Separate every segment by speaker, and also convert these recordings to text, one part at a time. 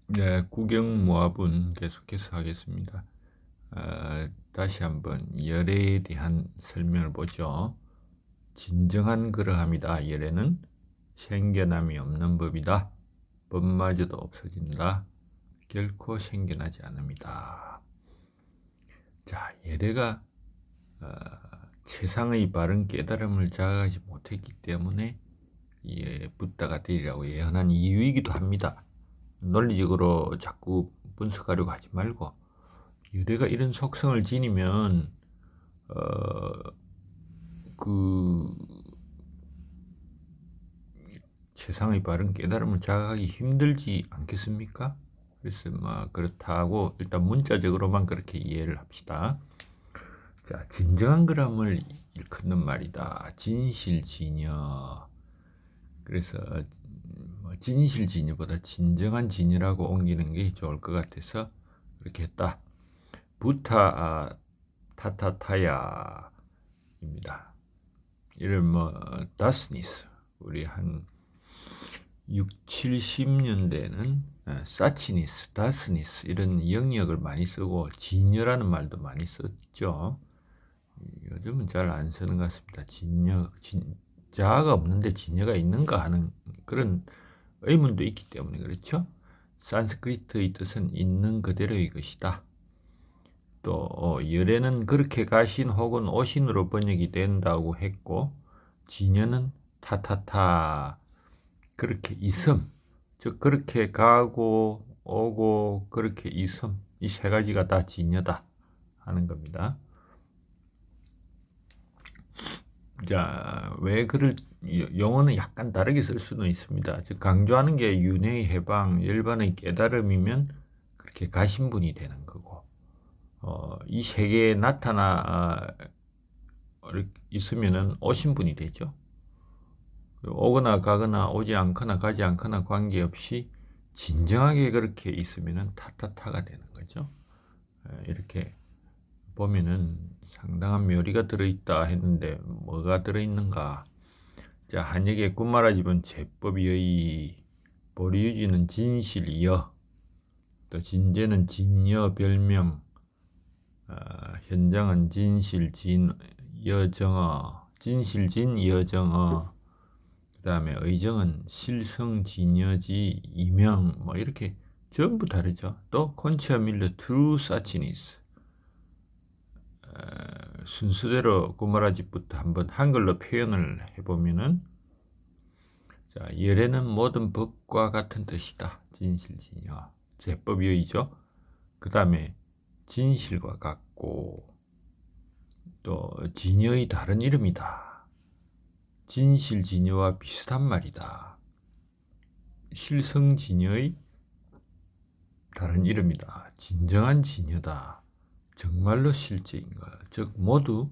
Speaker 1: 네, 구경모합은 계속해서 하겠습니다. 다시 한번 열애에 대한 설명을 보죠. 진정한 그러함이다. 열애는 생겨남이 없는 법이다. 법마저도 없어진다. 결코 생겨나지 않습니다. 자, 열애가 최상의 바른 깨달음을 자각하지 못했기 때문에 붓다가 되리라고 예언한 이유이기도 합니다. 논리적으로 자꾸 분석하려고 하지 말고 유래가 이런 속성을 지니면 그 세상의 바른 깨달음을 자각하기 힘들지 않겠습니까? 그래서 그렇다고 일단 문자적으로만 그렇게 이해를 합시다. 자, 진정한 그람을 일컫는 말이다. 진실진여. 그래서 진실진여보다 진정한 진여라고 옮기는 게 좋을 것 같아서 그렇게 했다. 부타 타타타야입니다. 이를 다스니스 우리 한 6, 70년대는 사치니스, 다스니스 이런 영역을 많이 쓰고 진여라는 말도 많이 썼죠. 요즘은 잘 안 쓰는 것 같습니다. 자아가 없는데 진여가 있는가 하는 그런 의문도 있기 때문에 그렇죠. 산스크리트의 뜻은 있는 그대로의 것이다. 또 열애는 그렇게 가신 혹은 오신으로 번역이 된다고 했고 진여는 타타타 그렇게 있음 즉 그렇게 가고 오고 그렇게 있음 이 세 가지가 다 진여다 하는 겁니다. 자, 왜 그를 영어는 약간 다르게 쓸 수는 있습니다. 즉 강조하는 게 윤회의 해방, 열반의 깨달음이면 그렇게 가신 분이 되는 거고 이 세계에 나타나 있으면은 오신 분이 되죠. 오거나 가거나 오지 않거나 가지 않거나 관계없이 진정하게 그렇게 있으면은 타타타가 되는 거죠. 이렇게 보면은 상당한 묘리가 들어있다 했는데 뭐가 들어있는가? 자, 한역의 꿈말아집은 제법이의, 보리유지는 진실이여, 또 진제는 진여 별명, 현장은 진실진 여정어, 진실진 여정어, 그 다음에 의정은 실성진여지 이명 뭐 이렇게 전부 다르죠. 또 콘치아 밀러 트루 사치니스 순서대로 구마라집부터 한번 한글로 표현을 해보면은 자, 열애는 모든 법과 같은 뜻이다. 진실진여 제법유의죠. 그 다음에 진실과 같고 또 진여의 다른 이름이다. 진실진여와 비슷한 말이다. 실성진여의 다른 이름이다. 진정한 진여다. 정말로 실제인가. 즉 모두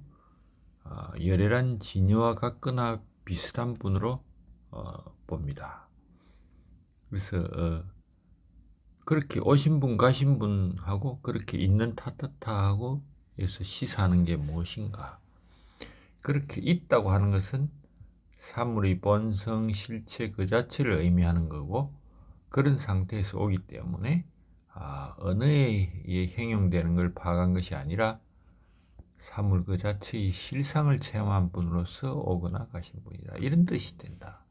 Speaker 1: 열애란 진여와 같거나 비슷한 분으로 봅니다. 그래서 그렇게 오신 분 가신 분하고 그렇게 있는 타타타하고 해서 시사하는 게 무엇인가. 그렇게 있다고 하는 것은 사물의 본성, 실체 그 자체를 의미하는 거고 그런 상태에서 오기 때문에 언어에 행용되는 걸 파악한 것이 아니라 사물 그 자체의 실상을 체험한 분으로서 오거나 가신 분이다. 이런 뜻이 된다.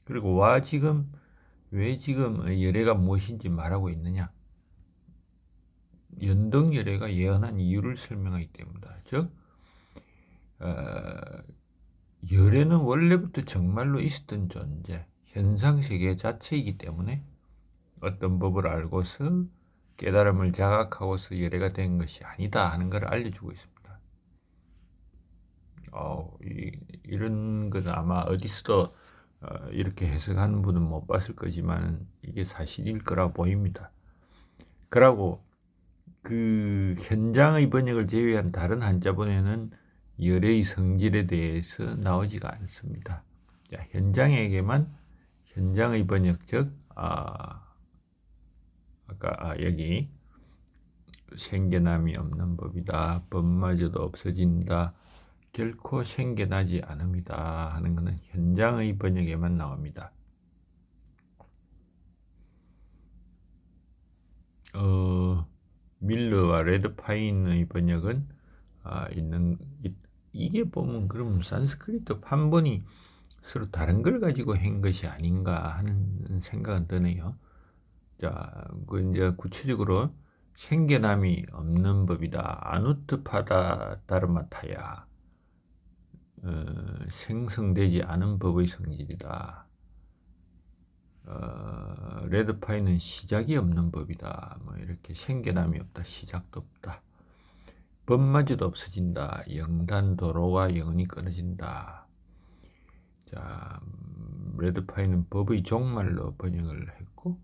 Speaker 1: 그리고 왜 지금 열애가 무엇인지 말하고 있느냐? 연등열애가 예언한 이유를 설명하기 때문이다. 즉 열애는 원래부터 정말로 있었던 존재, 현상세계 자체이기 때문에 어떤 법을 알고서 깨달음을 자각하고서 열애가 된 것이 아니다 하는 것을 알려주고 있습니다. 이런 것은 아마 어디서도 이렇게 해석하는 분은 못 봤을 거지만 이게 사실일 거라 보입니다. 그러고 그 현장의 번역을 제외한 다른 한자본에는 열애의 성질에 대해서 나오지가 않습니다. 자, 현장에게만 현장의 번역 즉 아까 여기 생겨남이 없는 법이다. 법마저도 없어진다. 결코 생겨나지 않습니다. 하는 것은 현장의 번역에만 나옵니다. 밀러와 레드파인의 번역은 이게 보면 그럼 산스크리트 판본이 서로 다른 걸 가지고 한 것이 아닌가 하는 생각은 드네요. 자, 그 이제 구체적으로 생겨남이 없는 법이다. 아누트파다 다르마타야. 생성되지 않은 법의 성질이다. 레드파이는 시작이 없는 법이다. 뭐 이렇게 생겨남이 없다. 시작도 없다. 법마저도 없어진다. 영단도로와 영혼이 끊어진다. 자, 레드파이는 법의 종말로 번역을 했고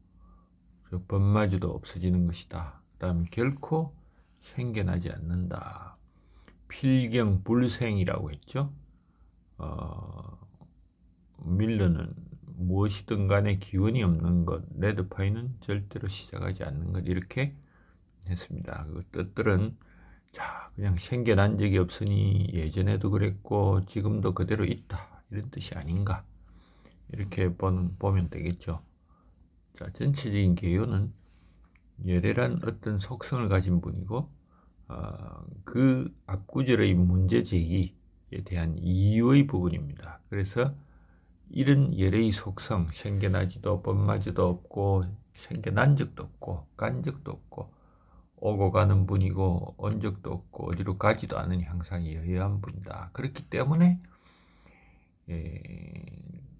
Speaker 1: 그 법마저도 없어지는 것이다. 그 다음 결코 생겨나지 않는다. 필경불생이라고 했죠. 밀러는 무엇이든 간에 기원이 없는 것, 레드파이는 절대로 시작하지 않는 것 이렇게 했습니다. 그 뜻들은 자 그냥 생겨난 적이 없으니 예전에도 그랬고 지금도 그대로 있다 이런 뜻이 아닌가 이렇게 보면 되겠죠. 자 전체적인 개요는 열애란 어떤 속성을 가진 분이고 그 앞구절의 문제 제기에 대한 이유의 부분입니다. 그래서 이런 열애의 속성, 생겨나지도 법마저도 없고 생겨난 적도 없고 간 적도 없고 오고 가는 분이고 온 적도 없고 어디로 가지도 않은 항상 여여한 분이다. 그렇기 때문에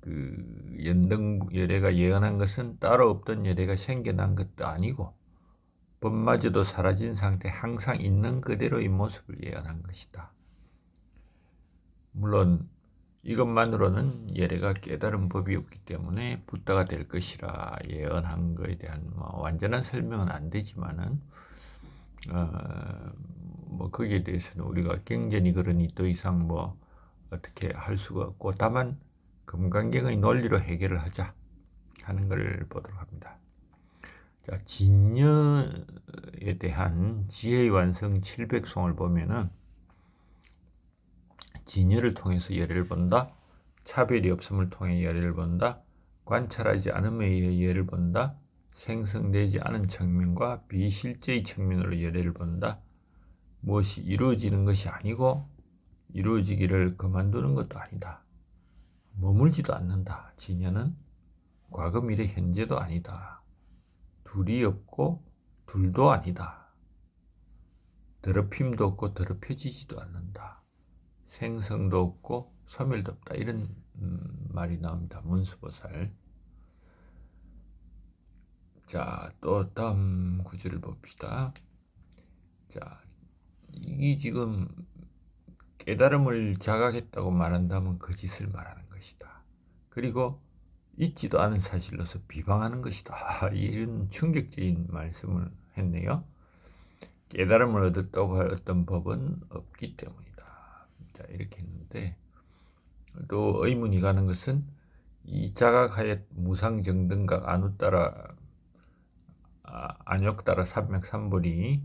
Speaker 1: 그 연등 열애가 예언한 것은 따로 없던 열애가 생겨난 것도 아니고 법마저도 사라진 상태 항상 있는 그대로의 모습을 예언한 것이다. 물론 이것만으로는 열애가 깨달은 법이 없기 때문에 붓다가 될 것이라 예언한 것에 대한 완전한 설명은 안 되지만은 뭐 거기에 대해서는 우리가 경전이 그러니 더 이상 뭐 어떻게 할 수가 없고 다만 금강경의 논리로 해결을 하자 하는 걸 보도록 합니다. 자, 진여에 대한 지혜의 완성 700송을 보면은 진여를 통해서 열애를 본다. 차별이 없음을 통해 열애를 본다. 관찰하지 않음에 의해 열애를 본다. 생성되지 않은 측면과 비실제의 측면으로 열애를 본다. 무엇이 이루어지는 것이 아니고 이루어지기를 그만두는 것도 아니다. 머물지도 않는다. 진여는 과거 미래 현재도 아니다. 둘이 없고 둘도 아니다. 더럽힘도 없고 더럽혀지지도 않는다. 생성도 없고 소멸도 없다. 이런 말이 나옵니다. 문수보살. 자, 또 다음 구절을 봅시다. 자, 이 지금 깨달음을 자각했다고 말한다면 거짓을 말하는 것이다. 그리고 있지도 않은 사실로서 비방하는 것이다. 이런 충격적인 말씀을 했네요. 깨달음을 얻었다고 할 어떤 법은 없기 때문이다. 자, 이렇게 했는데 또 의문이 가는 것은 이 자각하였 무상정등각 안웃따라 안욕따라 삼맥삼벌이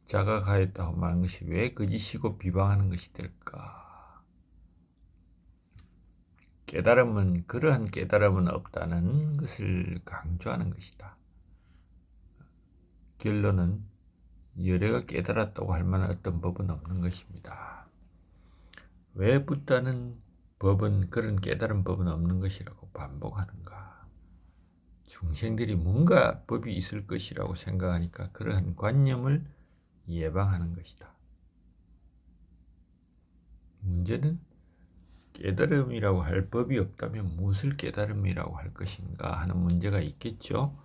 Speaker 1: 자각하였다고 말하는 것이 왜 거짓이고 비방하는 것이 될까? 깨달음은 그러한 깨달음은 없다는 것을 강조하는 것이다. 결론은 열애가 깨달았다고 할 만한 어떤 법은 없는 것입니다. 왜 붓다는 법은 그런 깨달은 법은 없는 것이라고 반복하는가? 중생들이 뭔가 법이 있을 것이라고 생각하니까 그러한 관념을 예방하는 것이다. 문제는 깨달음이라고 할 법이 없다면 무엇을 깨달음이라고 할 것인가 하는 문제가 있겠죠.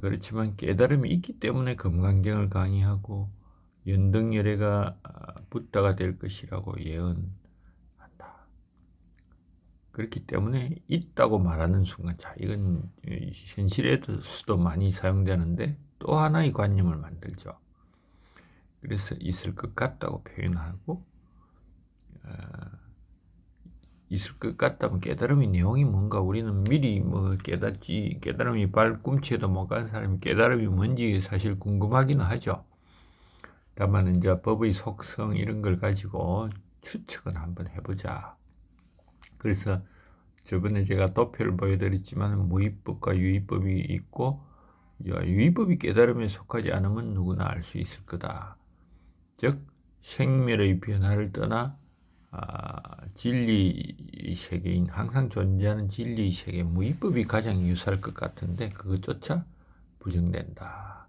Speaker 1: 그렇지만 깨달음이 있기 때문에 금강경을 강의하고 연등열애가 붓다가 될 것이라고 예언한다. 그렇기 때문에 있다고 말하는 순간, 자, 이건 현실에서도 많이 사용되는데 또 하나의 관념을 만들죠. 그래서 있을 것 같다고 표현하고, 있을 것 같다면 깨달음의 내용이 뭔가 우리는 미리 뭐 깨닫지, 깨달음이 발꿈치에도 못 간 사람이 깨달음이 뭔지 사실 궁금하기는 하죠. 다만 이제 법의 속성 이런 걸 가지고 추측은 한번 해보자. 그래서 저번에 제가 도표를 보여드렸지만 무위법과 유위법이 있고 위법이 깨달음에 속하지 않으면 누구나 알 수 있을 거다. 즉 생멸의 변화를 떠나 진리 세계인 항상 존재하는 진리 세계 무위법이 가장 유사할 것 같은데 그것조차 부정된다.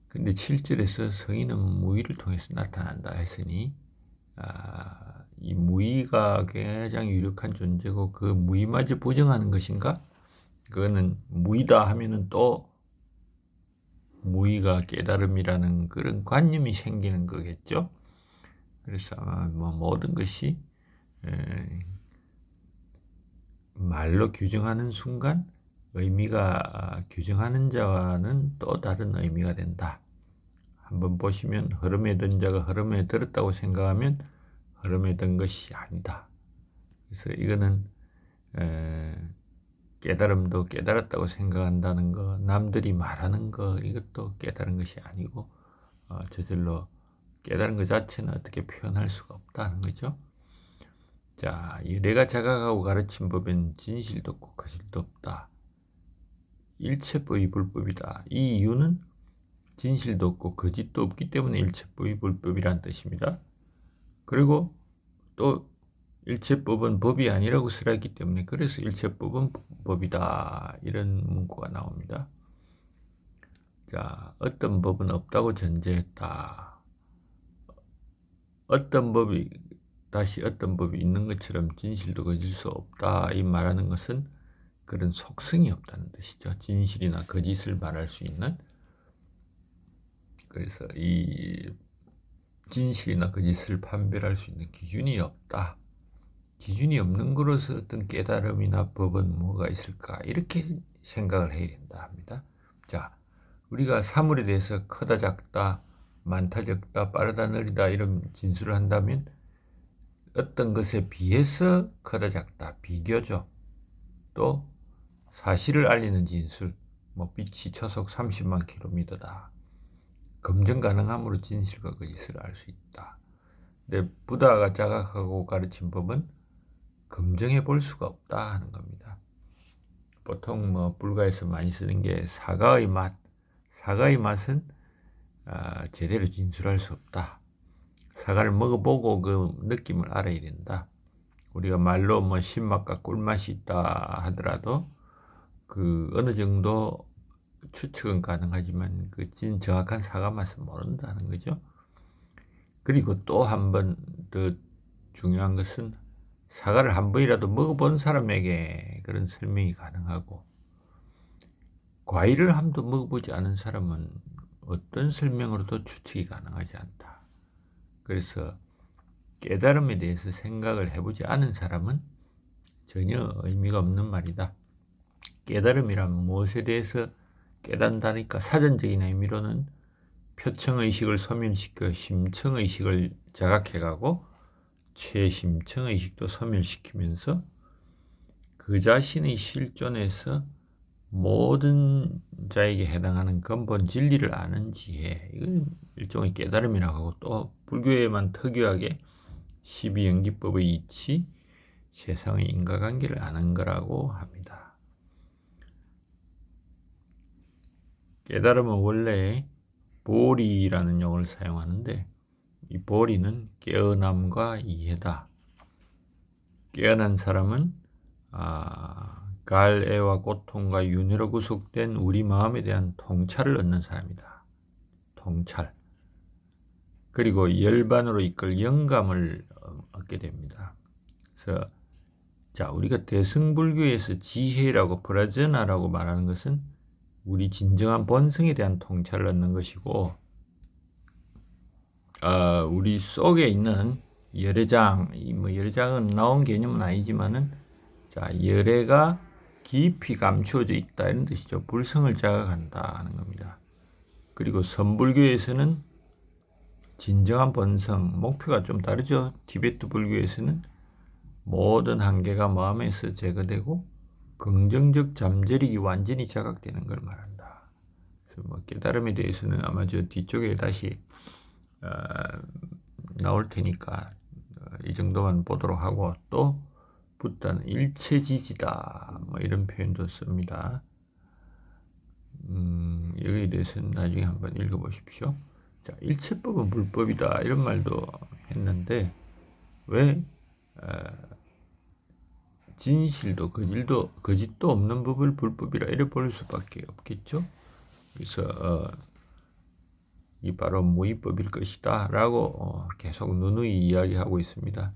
Speaker 1: 근데 7절에서 성인은 무위를 통해서 나타난다 했으니 이 무위가 가장 유력한 존재고 그 무위마저 부정하는 것인가? 그거는 무위다 하면은 또 무위가 깨달음이라는 그런 관념이 생기는 거겠죠. 그래서 아마 모든 것이 말로 규정하는 순간 의미가 규정하는 자와는 또 다른 의미가 된다. 한번 보시면 흐름에 든 자가 흐름에 들었다고 생각하면 흐름에 든 것이 아니다. 그래서 이거는 깨달음도 깨달았다고 생각한다는 거, 남들이 말하는 거 이것도 깨달은 것이 아니고 저절로 깨달은 것 자체는 어떻게 표현할 수가 없다는 거죠. 자, 내가 자각하고 가르친 법엔 진실도 없고 거실도 없다. 일체법이 불법이다. 이 이유는 진실도 없고 거짓도 없기 때문에 일체법이 불법이란 뜻입니다. 그리고 또 일체법은 법이 아니라고 설했기 때문에 그래서 일체법은 법이다. 이런 문구가 나옵니다. 자, 어떤 법은 없다고 전제했다. 어떤 법이 있는 것처럼 진실도 거질 수 없다. 이 말하는 것은 그런 속성이 없다는 뜻이죠. 진실이나 거짓을 말할 수 있는. 그래서 이 진실이나 거짓을 판별할 수 있는 기준이 없다. 기준이 없는 거로서 어떤 깨달음이나 법은 뭐가 있을까? 이렇게 생각을 해야 된다 합니다. 자, 우리가 사물에 대해서 크다 작다, 많다 적다, 빠르다 느리다 이런 진술을 한다면 어떤 것에 비해서 크다 작다, 비교죠. 또 사실을 알리는 진술, 빛이 초속 30만 킬로미터다. 검증 가능함으로 진실과 거짓을 알 수 있다. 근데 부다가 자각하고 가르친 법은 검증해 볼 수가 없다 하는 겁니다. 보통 불가에서 많이 쓰는 게 사과의 맛. 사과의 맛은 제대로 진술할 수 없다. 사과를 먹어보고 그 느낌을 알아야 된다. 우리가 말로 신맛과 꿀맛이 있다 하더라도 그 어느 정도 추측은 가능하지만 그 정확한 사과 맛은 모른다는 거죠. 그리고 또 한 번 더 중요한 것은 사과를 한 번이라도 먹어본 사람에게 그런 설명이 가능하고 과일을 한 번도 먹어보지 않은 사람은 어떤 설명으로도 추측이 가능하지 않다. 그래서 깨달음에 대해서 생각을 해보지 않은 사람은 전혀 의미가 없는 말이다. 깨달음이란 무엇에 대해서 깨닫다니까 사전적인 의미로는 표층의식을 소멸시켜 심층의식을 자각해가고 최심층의식도 소멸시키면서 그 자신의 실존에서 모든 자에게 해당하는 근본 진리를 아는 지혜, 이건 일종의 깨달음이라고 하고 또 불교에만 특유하게 12연기법의 이치, 세상의 인과관계를 아는 거라고 합니다. 깨달음은 원래 보리라는 용어를 사용하는데 이 보리는 깨어남과 이해다. 깨어난 사람은 갈애와 고통과 윤회로 구속된 우리 마음에 대한 통찰을 얻는 사람이다. 통찰. 그리고 열반으로 이끌 영감을 얻게 됩니다. 그래서 우리가 대승불교에서 지혜라고 브라저나라고 말하는 것은 우리 진정한 본성에 대한 통찰을 얻는 것이고 우리 속에 있는 열애장, 열애장은 나온 개념은 아니지만은 열애가 깊이 감추어져 있다 이런 뜻이죠. 불성을 자각한다 하는 겁니다. 그리고 선불교에서는 진정한 본성, 목표가 좀 다르죠. 티베트 불교에서는 모든 한계가 마음에서 제거되고 긍정적 잠재력이 완전히 자각되는 걸 말한다. 그래서 깨달음에 대해서는 아마 저 뒤쪽에 다시 나올 테니까 이 정도만 보도록 하고 또 붓다는 일체지지다 이런 표현도 씁니다. 여기에 대해서는 나중에 한번 읽어보십시오. 자, 일체법은 불법이다 이런 말도 했는데 왜 진실도 거짓도 없는 법을 불법이라 이래 볼 수밖에 없겠죠. 그래서 이 바로 무위법일 것이다라고 계속 누누이 이야기하고 있습니다.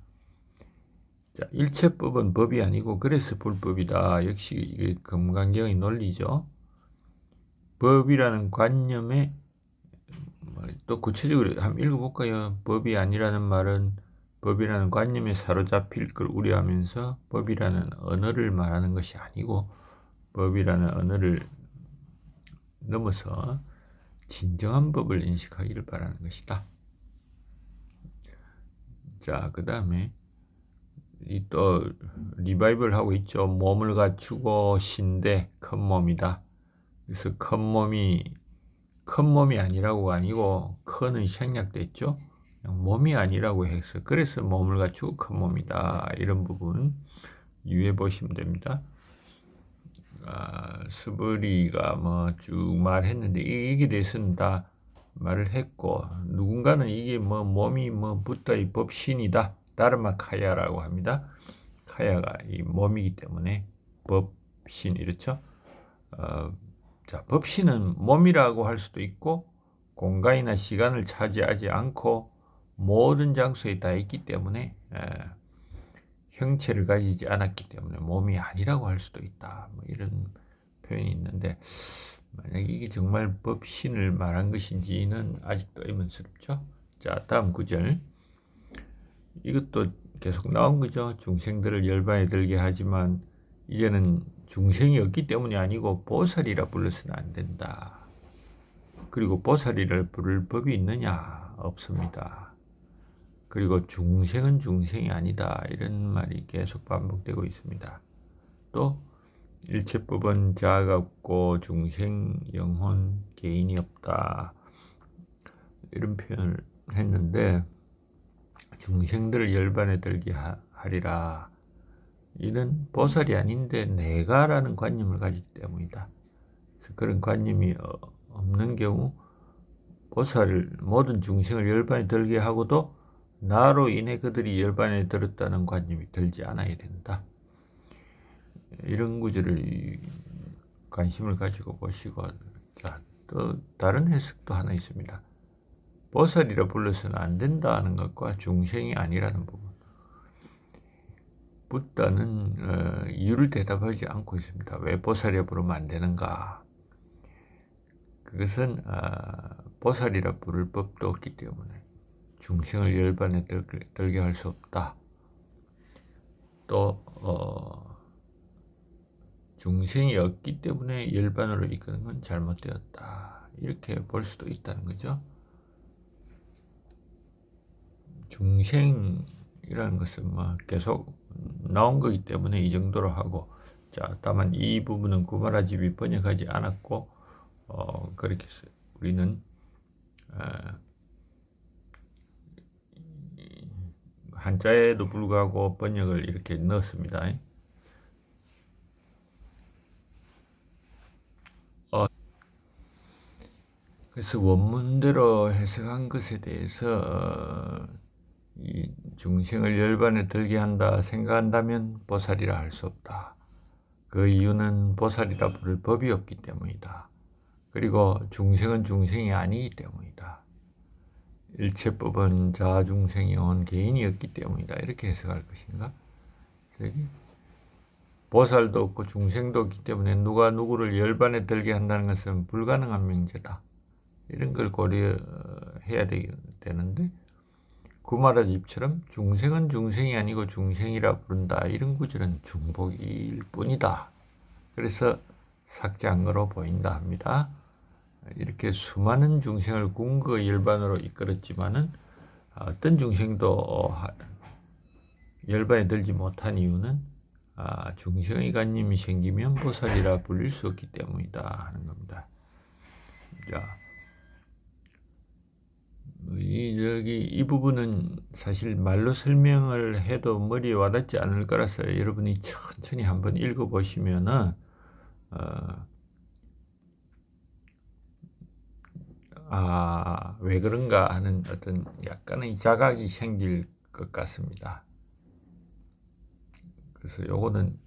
Speaker 1: 자, 일체법은 법이 아니고 그래서 불법이다. 역시 이게 금강경의 논리죠. 법이라는 관념에 또 구체적으로 한번 읽어볼까요? 법이 아니라는 말은 법이라는 관념에 사로잡힐 걸 우려하면서 법이라는 언어를 말하는 것이 아니고 법이라는 언어를 넘어서 진정한 법을 인식하기를 바라는 것이다. 자, 그 다음에 이 또 리바이벌 하고 있죠. 몸을 갖추고 신대 큰 몸이다. 그래서 큰 몸이 아니라고가 아니고 큰은 생략됐죠. 몸이 아니라고 해서 그래서 몸을 갖추고 큰 몸이다. 이런 부분 유의해 보시면 됩니다. 스브리가 뭐 쭉 말했는데 이게 대해서는 다 말을 했고 누군가는 이게 뭐 몸이 뭐 부다의 법신이다. 다르마 카야라고 합니다. 카야가 이 몸이기 때문에 법신 이렇죠. 자, 법신은 몸이라고 할 수도 있고 공간이나 시간을 차지하지 않고 모든 장소에 다 있기 때문에 형체를 가지지 않았기 때문에 몸이 아니라고 할 수도 있다. 뭐 이런 표현이 있는데 만약 이게 정말 법신을 말한 것인지는 아직도 의문스럽죠. 자, 다음 구절. 이것도 계속 나온 거죠. 중생들을 열반에 들게 하지만 이제는 중생이 없기 때문이 아니고 보살이라 불러서는 안 된다. 그리고 보살이라 부를 법이 있느냐? 없습니다. 그리고 중생은 중생이 아니다. 이런 말이 계속 반복되고 있습니다. 또 일체법은 자아가 없고 중생, 영혼, 개인이 없다. 이런 표현을 했는데 중생들을 열반에 들게 하리라. 이는 보살이 아닌데 내가라는 관념을 가지기 때문이다. 그래서 그런 관념이 없는 경우 보살을 모든 중생을 열반에 들게 하고도 나로 인해 그들이 열반에 들었다는 관념이 들지 않아야 된다. 이런 구절을 관심을 가지고 보시고 자, 또 다른 해석도 하나 있습니다. 보살이라 불러서는 안 된다는 것과 중생이 아니라는 부분. 부다는 이유를 대답하지 않고 있습니다. 왜 보살이라 부르면 안 되는가? 그것은 보살이라 부를 법도 없기 때문에 중생을 열반에 들게 할 수 없다. 또 중생이 없기 때문에 열반으로 이끄는 건 잘못되었다. 이렇게 볼 수도 있다는 거죠. 중생이라는 것은 뭐 계속 나온 거기 때문에 이 정도로 하고 자, 다만 이 부분은 구마라집이 번역하지 않았고 그렇게 우리는 한자에도 불구하고 번역을 이렇게 넣었습니다. 그래서 원문대로 해석한 것에 대해서 이 중생을 열반에 들게 한다 생각한다면 보살이라 할 수 없다. 그 이유는 보살이라 부를 법이 없기 때문이다. 그리고 중생은 중생이 아니기 때문이다. 일체법은 자중생이 온 개인이었기 때문이다. 이렇게 해석할 것인가? 여기 보살도 없고 중생도 없기 때문에 누가 누구를 열반에 들게 한다는 것은 불가능한 명제다. 이런 걸 고려해야 되는데 구마라집처럼 중생은 중생이 아니고 중생이라 부른다. 이런 구절은 중복일 뿐이다. 그래서 삭제한 거로 보인다 합니다. 이렇게 수많은 중생을 궁극 열반으로 이끌었지만은 어떤 중생도 열반에 들지 못한 이유는 중생의 관념이 생기면 보살이라 불릴 수 없기 때문이다 하는 겁니다. 자, 이 부분은 사실 말로 설명을 해도 머리에 와닿지 않을 거라서 여러분이 천천히 한번 읽어보시면은 왜 그런가 하는 어떤 약간의 자각이 생길 것 같습니다. 그래서 요거는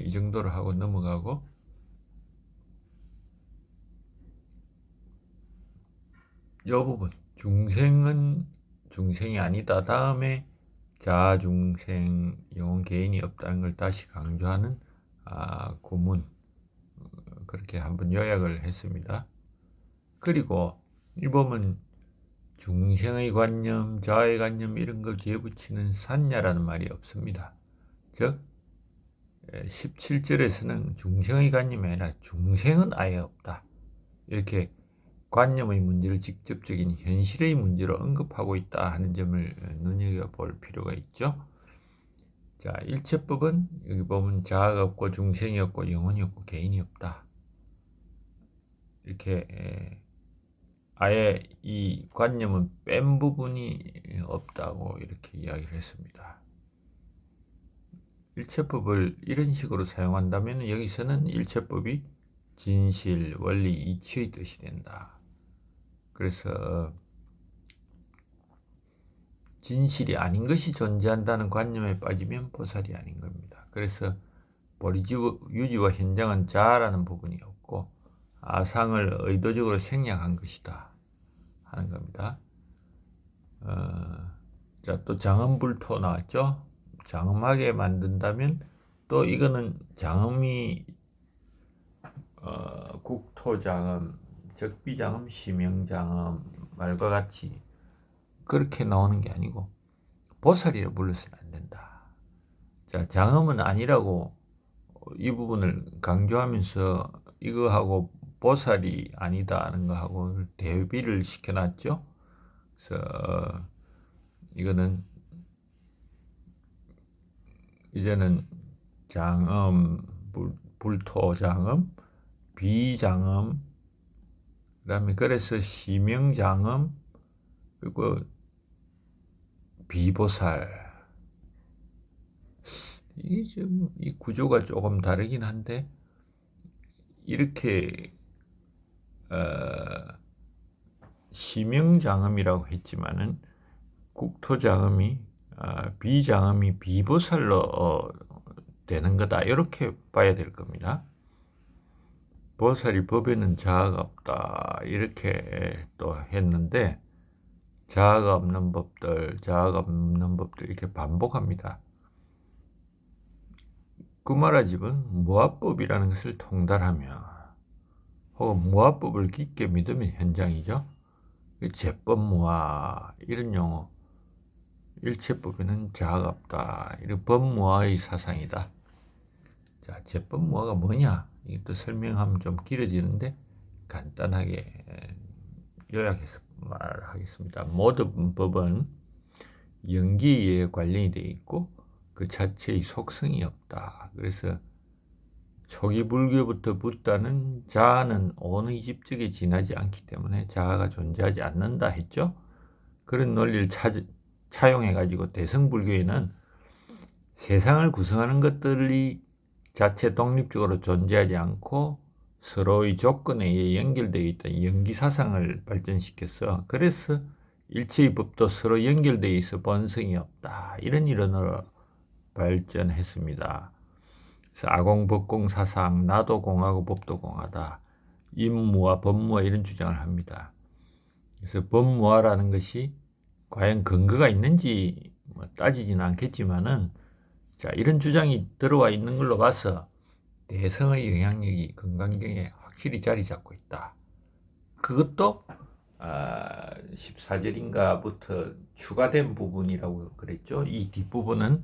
Speaker 1: 이 정도로 하고 넘어가고, 요 부분 중생은 중생이 아니다 다음에 자중생 영혼 개인이 없다는 걸 다시 강조하는 구문, 그렇게 한번 요약을 했습니다. 그리고 이 부분 중생의 관념, 자의 관념 이런 걸 뒤에 붙이는 산야라는 말이 없습니다. 즉 17절에서는 중생의 관념이 아니라 중생은 아예 없다, 이렇게 관념의 문제를 직접적인 현실의 문제로 언급하고 있다 하는 점을 눈여겨볼 필요가 있죠. 자, 일체법은 여기 보면 자아가 없고 중생이 없고 영혼이 없고 개인이 없다, 이렇게 아예 이 관념은 뺀 부분이 없다고 이렇게 이야기를 했습니다. 일체법을 이런 식으로 사용한다면 여기서는 일체법이 진실, 원리, 이치의 뜻이 된다. 그래서 진실이 아닌 것이 존재한다는 관념에 빠지면 보살이 아닌 겁니다. 그래서 유지와 현장은 자아라는 부분이 없고 아상을 의도적으로 생략한 것이다 하는 겁니다. 자, 또 장엄불토 나왔죠? 장엄하게 만든다면 또 이거는 장엄이 국토장엄, 적비장엄, 심영장엄 말과 같이 그렇게 나오는 게 아니고 보살이라 불러서는 안 된다. 자, 장엄은 아니라고 이 부분을 강조하면서 이거하고 보살이 아니다 하는 거하고 대비를 시켜놨죠. 그래서 이거는 이제는 장엄, 불토장엄, 비장엄, 그다음에 그래서 심영장엄, 그리고 비보살, 이게 좀 이 구조가 조금 다르긴 한데 이렇게 심영장엄이라고 했지만은 국토장엄이 비장엄이 비보살로 되는 거다, 이렇게 봐야 될 겁니다. 보살이 법에는 자아가 없다 이렇게 또 했는데 자아가 없는 법들 이렇게 반복합니다. 구마라집은 무아법이라는 것을 통달하며 혹은 무아법을 깊게 믿으면 현장이죠. 제법무아 이런 용어, 일체법에는 자아가 없다, 이런 법무아의 사상이다. 자, 제법무아가 뭐냐, 이것도 설명하면 좀 길어지는데 간단하게 요약해서 말하겠습니다. 모든 법은 연기에 의해 관련이 되어 있고 그 자체의 속성이 없다. 그래서 초기 불교부터 붓다는 자아는 온의 집적에 지나지 않기 때문에 자아가 존재하지 않는다 했죠. 그런 논리를 차용해가지고 대승불교에는 세상을 구성하는 것들이 자체 독립적으로 존재하지 않고 서로의 조건에 의해 연결되어 있던 연기사상을 발전시켜서 그래서 일체의 법도 서로 연결되어 있어 본성이 없다, 이런 이론으로 발전했습니다. 그래서 아공법공 사상, 나도 공하고 법도 공하다, 임무와 법무와 이런 주장을 합니다. 그래서 법무화라는 것이 과연 근거가 있는지 따지지는 않겠지만은, 자, 이런 주장이 들어와 있는 걸로 봐서 대성의 영향력이 금강경에 확실히 자리 잡고 있다. 그것도 14절인가부터 추가된 부분이라고 그랬죠. 이 뒷부분은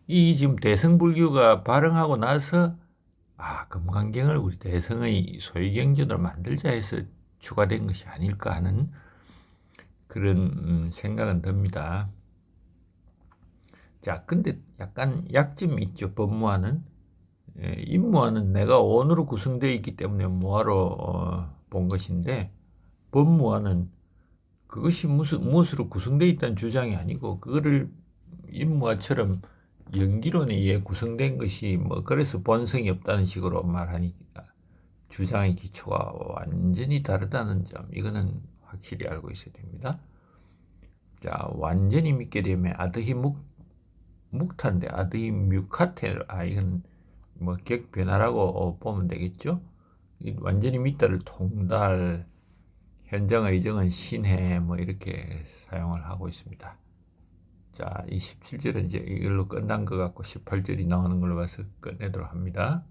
Speaker 1: 이 지금 대성불교가 발흥하고 나서 금강경을 우리 대성의 소위경전으로 만들자 해서 추가된 것이 아닐까 하는 그런 생각은 듭니다. 자, 근데 약간 약점이 있죠. 법무화는 임무화는 내가 원으로 구성되어 있기 때문에 무화로 본 것인데, 법무화는 그것이 무엇으로 구성되어 있다는 주장이 아니고 그거를 임무화처럼 연기론에 의해 구성된 것이 그래서 본성이 없다는 식으로 말하니까 주장의 기초가 완전히 다르다는 점, 이거는 확실히 알고 있어야 됩니다. 자, 완전히 믿게 되면 아드히 묵타인데 아드히 뮤카텔, 이건 뭐 격 변화라고 보면 되겠죠. 완전히 믿다를 통달, 현장 의정은 신해, 뭐 이렇게 사용을 하고 있습니다. 자, 이 17절은 이제 이걸로 끝난 것 같고 18절이 나오는 걸로 봐서 끝내도록 합니다.